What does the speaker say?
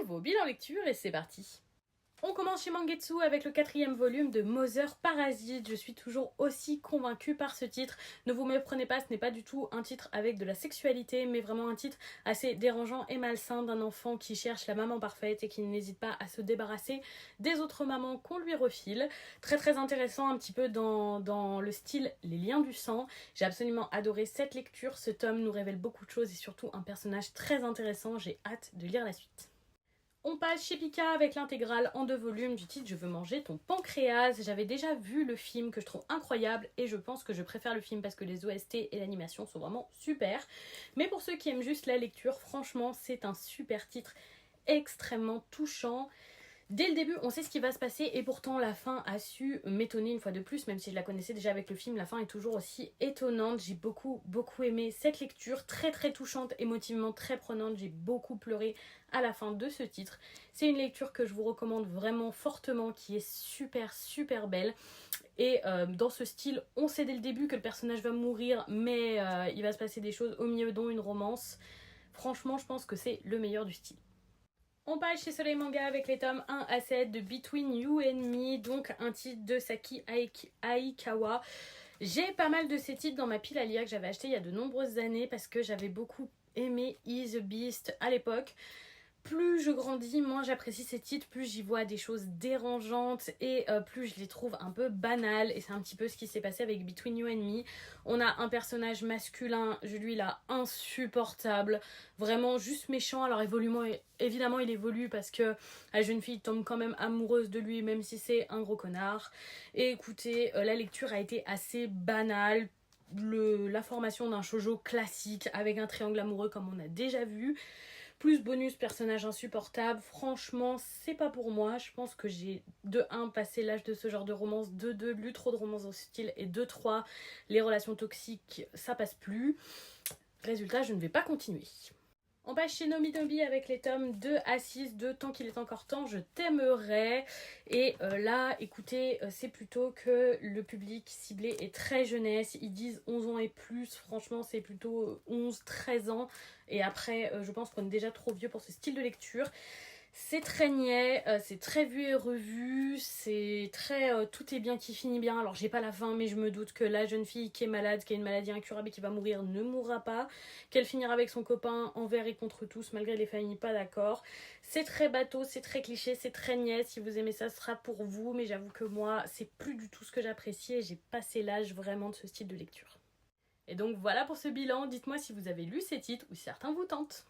nouveau bilan lecture et c'est parti. On commence chez Mangetsu avec le 4e volume de Mother Parasite. Je suis toujours aussi convaincue par ce titre. Ne vous méprenez pas, ce n'est pas du tout un titre avec de la sexualité, mais vraiment un titre assez dérangeant et malsain d'un enfant qui cherche la maman parfaite et qui n'hésite pas à se débarrasser des autres mamans qu'on lui refile. Très très intéressant, un petit peu dans le style Les liens du sang. J'ai absolument adoré cette lecture. Ce tome nous révèle beaucoup de choses et surtout un personnage très intéressant. J'ai hâte de lire la suite. On passe chez Pika avec l'intégrale en 2 volumes du titre Je veux manger ton pancréas. J'avais déjà vu le film que je trouve incroyable et je pense que je préfère le film parce que les OST et l'animation sont vraiment super. Mais pour ceux qui aiment juste la lecture, franchement c'est un super titre extrêmement touchant. Dès le début, on sait ce qui va se passer et pourtant la fin a su m'étonner une fois de plus, même si je la connaissais déjà avec le film, la fin est toujours aussi étonnante. J'ai beaucoup aimé cette lecture, très très touchante, émotivement très prenante. J'ai beaucoup pleuré à la fin de ce titre. C'est une lecture que je vous recommande vraiment fortement, qui est super belle. Et dans ce style, on sait dès le début que le personnage va mourir, mais il va se passer des choses au milieu, dont une romance. Franchement, je pense que c'est le meilleur du style. On passe chez Soleil Manga avec les tomes 1 à 7 de Between You and Me, donc un titre de Saki Aikawa. J'ai pas mal de ces titres dans ma pile à lire que j'avais acheté il y a de nombreuses années parce que j'avais beaucoup aimé Is the Beast à l'époque. Plus je grandis, moins j'apprécie ces titres, plus j'y vois des choses dérangeantes et plus je les trouve un peu banales. Et c'est un petit peu ce qui s'est passé avec Between You and Me. On a un personnage masculin, je lui là insupportable, vraiment juste méchant. Alors évidemment il évolue parce que la jeune fille tombe quand même amoureuse de lui même si c'est un gros connard. Et écoutez, la lecture a été assez banale. La formation d'un shoujo classique avec un triangle amoureux comme on a déjà vu. Plus bonus personnage insupportable, franchement c'est pas pour moi. Je pense que j'ai de 1 passé l'âge de ce genre de romance, de 2 lu trop de romances dans ce style et de 3 les relations toxiques ça passe plus. Résultat, je ne vais pas continuer. On passe chez Nomi Nomi avec les tomes 2 à 6 de Tant qu'il est encore temps, je t'aimerai. Et là, écoutez, c'est plutôt que le public ciblé est très jeunesse. Ils disent 11 ans et plus. Franchement, c'est plutôt 11-13 ans. Et après, je pense qu'on est déjà trop vieux pour ce style de lecture. C'est très niais, c'est très vu et revu, c'est très tout est bien qui finit bien. Alors j'ai pas la fin, mais je me doute que la jeune fille qui est malade, qui a une maladie incurable et qui va mourir ne mourra pas, qu'elle finira avec son copain envers et contre tous malgré les familles pas d'accord. C'est très bateau, c'est très cliché, c'est très niais. Si vous aimez ça, ce sera pour vous, mais j'avoue que moi c'est plus du tout ce que j'appréciais. J'ai passé l'âge vraiment de ce style de lecture. Et donc voilà pour ce bilan. Dites-moi si vous avez lu ces titres ou si certains vous tentent.